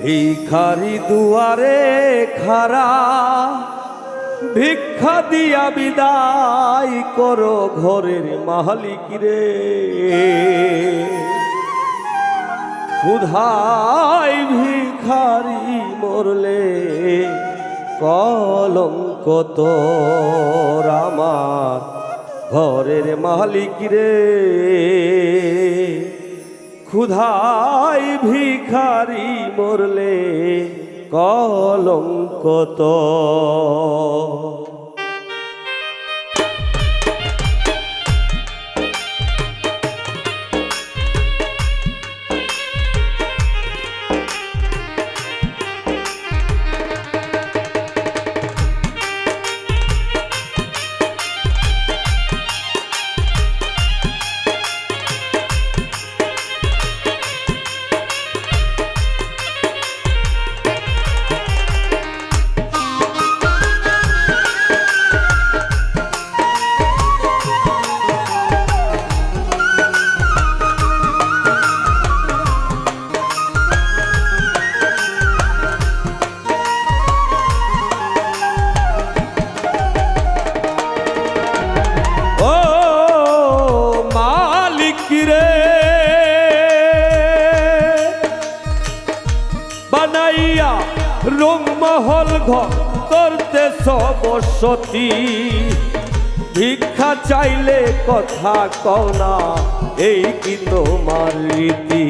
ভিখারি দুয়ারে খারা ভিক্ষা দিয়া বিদায় করো ঘরের মালিক রে। ক্ষুধায় ভিখারি মরলে কলঙ্ক তোর আমার ঘরের মালিক রে। ক্ষুধায় ভিখারি মরলে কলঙ্ক তোর। বানাইয়া রংমহল ঘর করতেছ বসতি, ভিক্ষা চাইলে কথা কও না এই কি তোমার রীতি।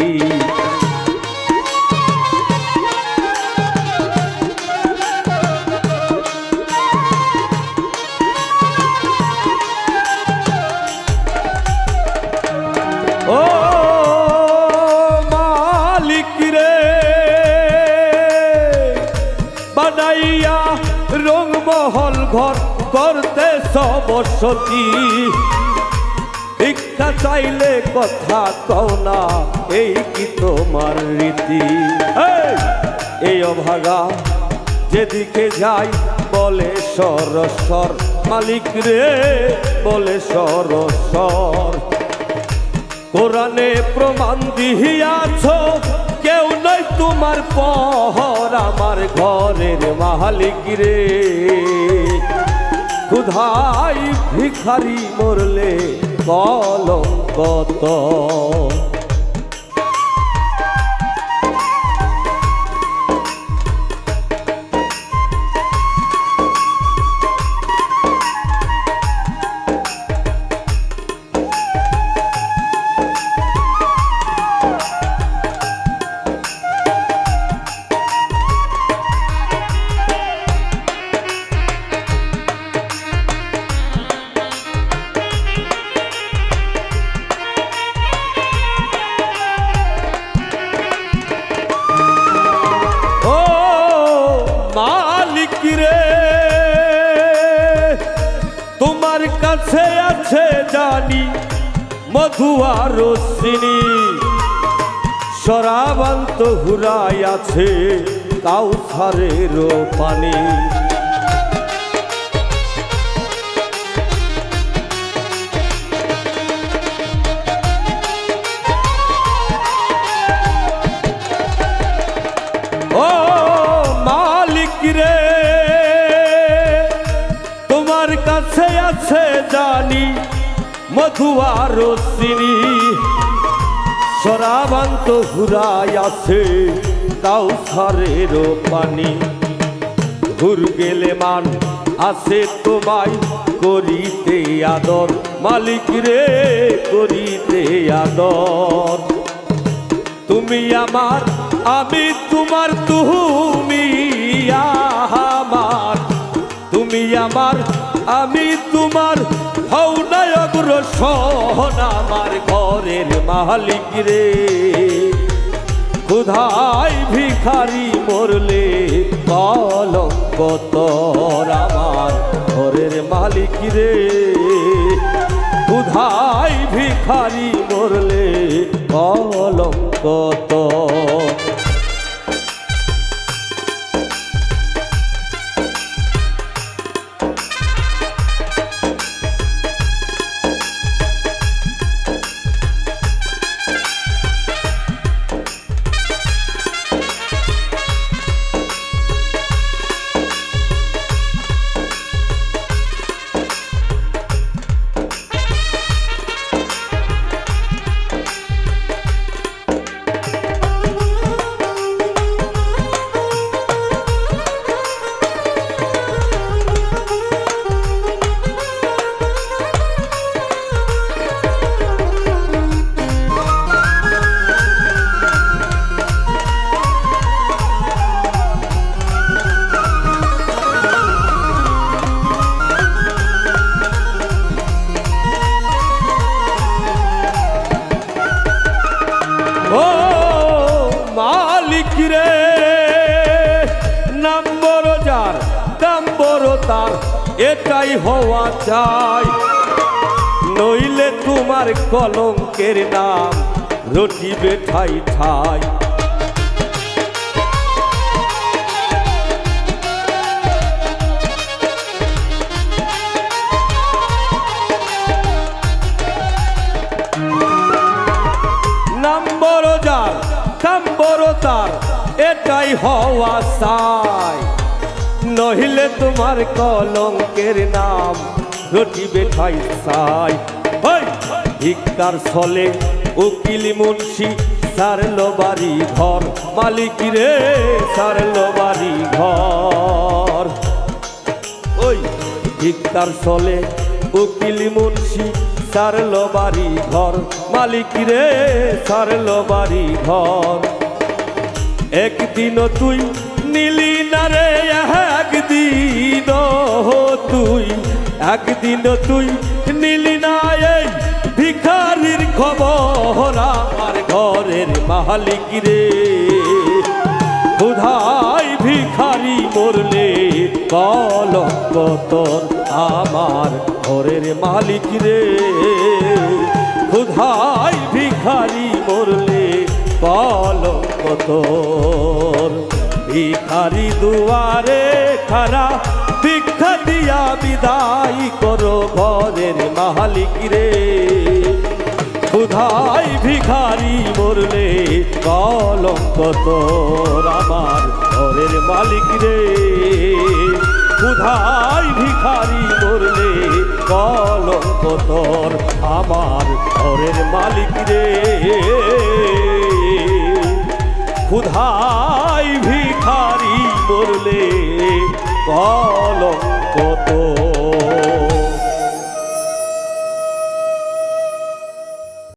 ও মালিক রে, বানাইয়া রংমহল ঘর করতেছ বসতি, ভিক্ষা চাইলে কথা কও না এই কি তোমার রীতি। এই অভাগা যেদিকে যাই বলে সরস্বর, মালিক রে বলে সরস্বর। কোরআনে প্রমাণ দিয়াছ কেউ নয় তোমার পর আমার ঘরের মালিক রে। ক্ষুধায় ভিখারি মরলে কলঙ্ক তোর। তোমার কাছে আছে জানি মধু আর চিনি, শরাবান্ত হুরাই আছে কাউসারের পানি। ও মালিক রে, তোমার কাছে আছে জানি মধু আর চিনি, শরাবান্ত হুরাই আছে কাউসারের পানি। ঘুর গেলে মান আছে তোমায় করিতে আদর, মালিক রে করিতে আদর। তুমি আমার আমি তোমার, তুমি আমার, তুমি আমার আমি তোমার, হও না অগ্রসর আমার ঘরের মালিক রে। ক্ষুধায় ভিখারি মরলে কলঙ্ক তোর আমার ঘরের মালিক রে। ক্ষুধায় ভিখারি মরলে কলঙ্ক তোর। তার এটাই হওয়া চাই, নইলে তোমার কলঙ্কের নাম রটিবে ঠাই ঠাই। নাম বড় যার কাম বড় তার এটাই হওয়া চাই, নহিলে তোমার কলঙ্কের নাম রটিবে ঠাই ঠাই। ভিক্ষার ছলে উকিল মুন্সি সারলো বাড়ি ঘর, মালিক রে সারলো বাড়ি ঘর। ওই ভিক্ষার ছলে উকিল মুন্সি সারলো বাড়ি ঘর, মালিক রে সারলো বাড়ি ঘর। একদিনও তুই নিলি না রে, একদিনও তুই নিলি না এই ভিখারির খবর। আমার ঘরের মালিক রে ক্ষুধায় ভিখারি মরলে কলঙ্ক তোর। আমার ঘরের মালিক রে ক্ষুধায় ভিখারি মরলে কলঙ্ক তোর। ভিখারি দুয়ারে খারা ভিক্ষা দিয়া বিদায় করো ঘরের মালিক রে, ক্ষুধায় ভিখারি মরলে কলঙ্ক তোর। আমার ঘরের মালিক রে ক্ষুধায় ভিখারি মরলে কলঙ্ক তোর। আমার ঘরের মালিক রে ক্ষুধায় ভিখারি মরলে কলঙ্ক